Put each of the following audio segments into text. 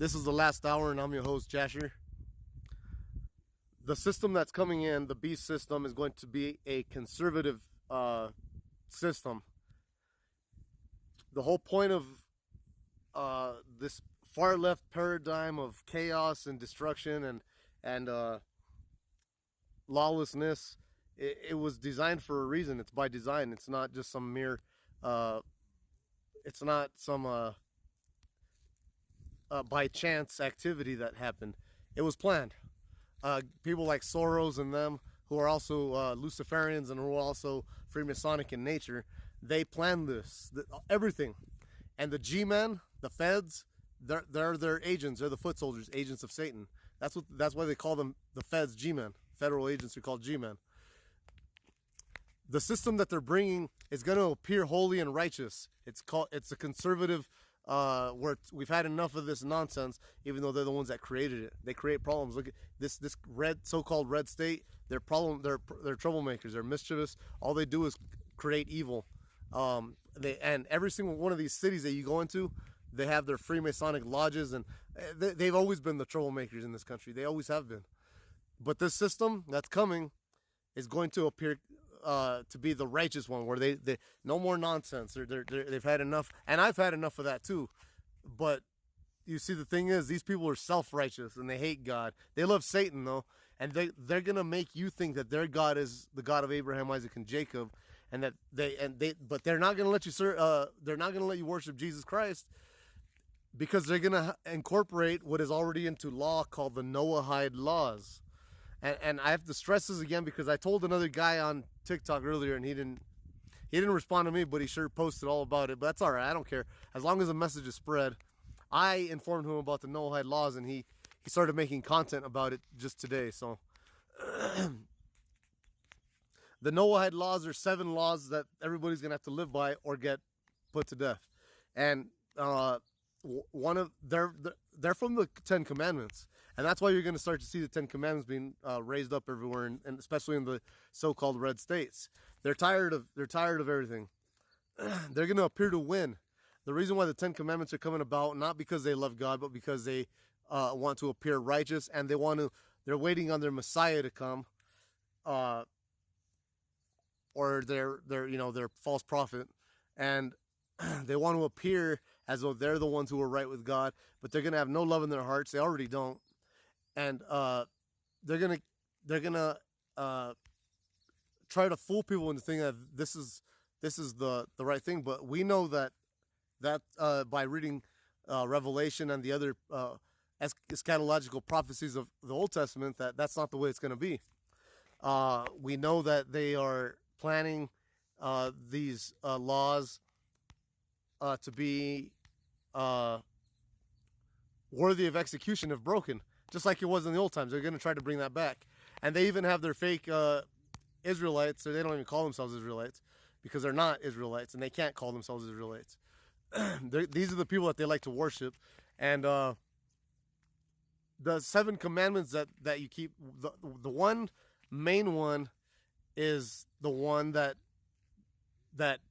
This is the last hour, and I'm your host, Jasher. The system that's coming in, the beast system, is going to be a conservative system. The whole point of this far left paradigm of chaos and destruction and lawlessness, it was designed for a reason. It's by design. It's not just some mere. It's not some by chance activity that happened. It was planned. People like Soros and them, who are also Luciferians and who are also Freemasonic in nature, they planned this, everything. And the G-men, the feds, they're their agents. They're the foot soldiers, agents of Satan. That's why they call them the feds, G-men. Federal agents are called G-men. The system that they're bringing is going to appear holy and righteous. It's a conservative. Where we've had enough of this nonsense, even though they're the ones that created it. They create problems. Look at this so-called red state. They're troublemakers. They're mischievous. All they do is create evil. And every single one of these cities that you go into, they have their Freemasonic lodges, and they've always been the troublemakers in this country. They always have been. But this system that's coming is going to appear to be the righteous one, where they no more nonsense. They've had enough, and I've had enough of that too. But you see, the thing is, these people are self-righteous and they hate God. They love Satan though, and they're gonna make you think that their God is the God of Abraham, Isaac, and Jacob, and that but they're not gonna let you they're not gonna let you worship Jesus Christ, because they're gonna incorporate what is already into law called the Noahide laws. And I have to stress this again, because I told another guy on TikTok earlier, and he didn't respond to me, but he sure posted all about it. But that's all right. I don't care. As long as the message is spread. I informed him about the Noahide laws, and he started making content about it just today. So the Noahide laws are 7 laws that everybody's going to have to live by or get put to death. And one of they're from the 10 Commandments, and that's why you're going to start to see the 10 Commandments being raised up everywhere, and especially in the so-called red states. They're tired of everything. They're going to appear to win. The reason why the 10 Commandments are coming about, not because they love God, but because they want to appear righteous, and they're waiting on their Messiah to come, or their false prophet, and they want to appear as though they're the ones who are right with God, but they're going to have no love in their hearts. They already don't. And they're going to try to fool people into thinking that this is the right thing. But we know that by reading Revelation and the other eschatological prophecies of the Old Testament, that's not the way it's going to be. We know that they are planning these laws to be worthy of execution if broken, just like it was in the old times. They're going to try to bring that back. And they even have their fake Israelites, so they don't even call themselves Israelites, because they're not Israelites, and they can't call themselves Israelites. These are the people that they like to worship. And the 7 commandments that you keep, the one main one is the one that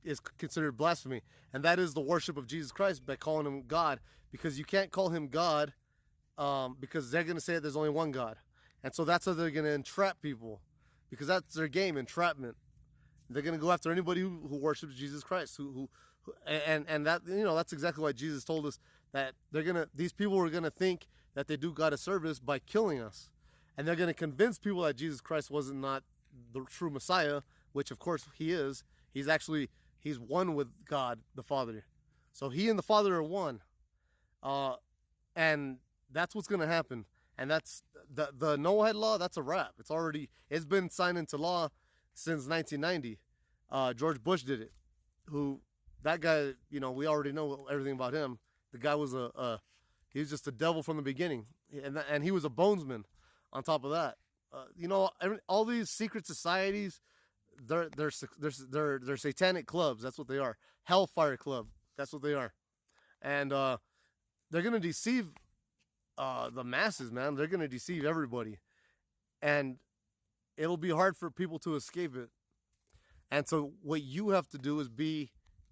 is considered blasphemy, and that is the worship of Jesus Christ by calling him God, because you can't call him God, because they're going to say that there's only one God. And so that's how they're going to entrap people, because that's their game, entrapment. They're going to go after anybody who worships Jesus Christ, and that, that's exactly why Jesus told us that these people are going to think that they do God a service by killing us, and they're going to convince people that Jesus Christ wasn't not the true Messiah, which of course he is. He's one with God the Father. So he and the Father are one. And that's what's going to happen. And that's the Noahide law. That's a wrap. It's been signed into law since 1990. George Bush did it. That guy, we already know everything about him. The guy was he was just a devil from the beginning. And he was a bonesman on top of that. All these secret societies, they're satanic clubs. That's what they are. Hellfire Club. That's what they are. And they're going to deceive the masses, man. They're going to deceive everybody. And it'll be hard for people to escape it. And so what you have to do is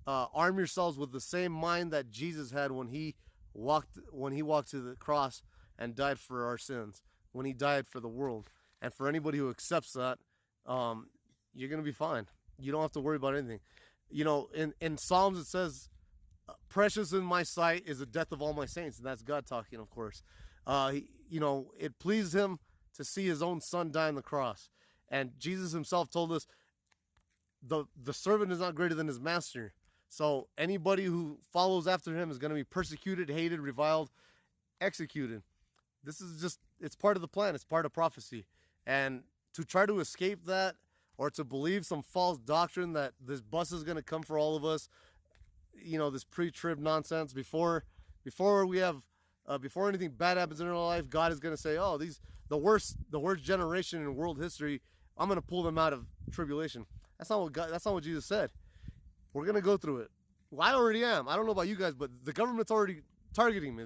arm yourselves with the same mind that Jesus had when he when he walked to the cross and died for our sins, when he died for the world. And for anybody who accepts that, you're going to be fine. You don't have to worry about anything. You know, in Psalms it says, precious in my sight is the death of all my saints. And that's God talking, of course. You know, it pleased him to see his own son die on the cross. And Jesus himself told us the servant is not greater than his master. So anybody who follows after him is going to be persecuted, hated, reviled, executed. This is just, it's part of the plan. It's part of prophecy. And to try to escape that, or to believe some false doctrine that this bus is going to come for all of us, you know, this pre-trib nonsense, before we have, before anything bad happens in our life, God is going to say, oh, the worst generation in world history, I'm going to pull them out of tribulation. That's not what Jesus said. We're going to go through it. Well, I already am. I don't know about you guys, but the government's already targeting me.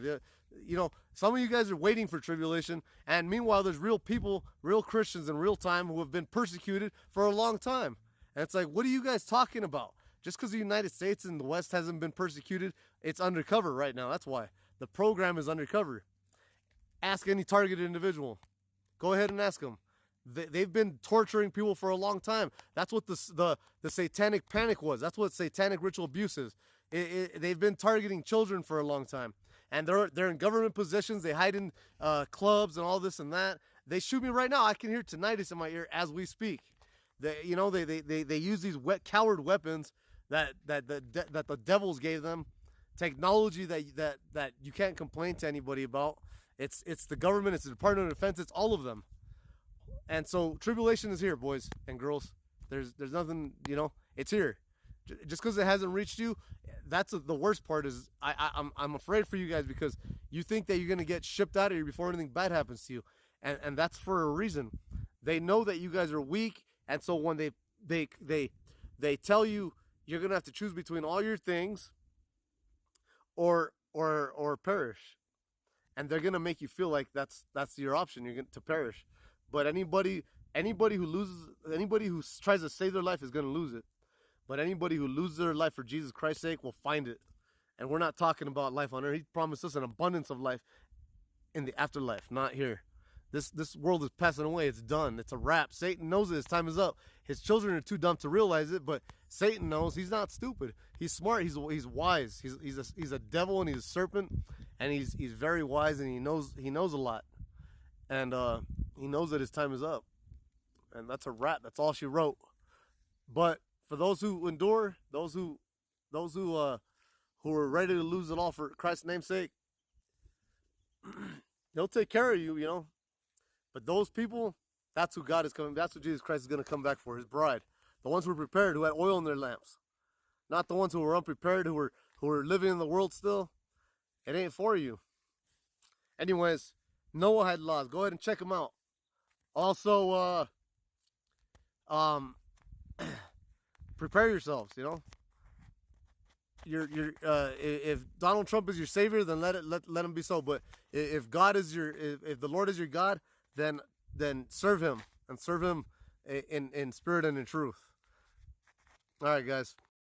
You know, some of you guys are waiting for tribulation, and meanwhile, there's real people, real Christians in real time who have been persecuted for a long time. And it's like, what are you guys talking about? Just because the United States and the West hasn't been persecuted, it's undercover right now. That's why. The program is undercover. Ask any targeted individual. Go ahead and ask them. They've been torturing people for a long time. That's what the satanic panic was. That's what satanic ritual abuse is. They've been targeting children for a long time. And they're in government positions. They hide in clubs and all this and that. They shoot me right now. I can hear tinnitus in my ear as we speak. They use these coward weapons that the devils gave them. Technology that you can't complain to anybody about. It's the government. It's the Department of Defense. It's all of them. And so tribulation is here, boys and girls. There's nothing, you know, it's here. Just because it hasn't reached you, that's the worst part. Is I'm afraid for you guys, because you think that you're gonna get shipped out of here before anything bad happens to you, and that's for a reason. They know that you guys are weak, and so when they tell you you're gonna have to choose between all your things, or perish, and they're gonna make you feel like that's your option. You're going to perish. But anybody who tries to save their life is gonna lose it. But anybody who loses their life for Jesus Christ's sake will find it. And we're not talking about life on earth. He promised us an abundance of life in the afterlife, not here. This world is passing away. It's done. It's a wrap. Satan knows it. His time is up. His children are too dumb to realize it, but Satan knows. He's not stupid. He's smart. He's wise. He's a devil, and he's a serpent, and he's very wise, and he knows a lot. And he knows that his time is up. And that's a wrap. That's all she wrote. But for those who endure, those who are ready to lose it all for Christ's name's sake, he'll take care of you, you know. But those people, that's who God is coming. That's what Jesus Christ is going to come back for, his bride. The ones who were prepared, who had oil in their lamps. Not the ones who were unprepared, who were living in the world still. It ain't for you. Anyways, Noah had laws. Go ahead and check them out. Also, prepare yourselves, you know. If Donald Trump is your savior, then let him be so. But if God is if the Lord is your God, then serve him, and serve him in spirit and in truth. All right, guys.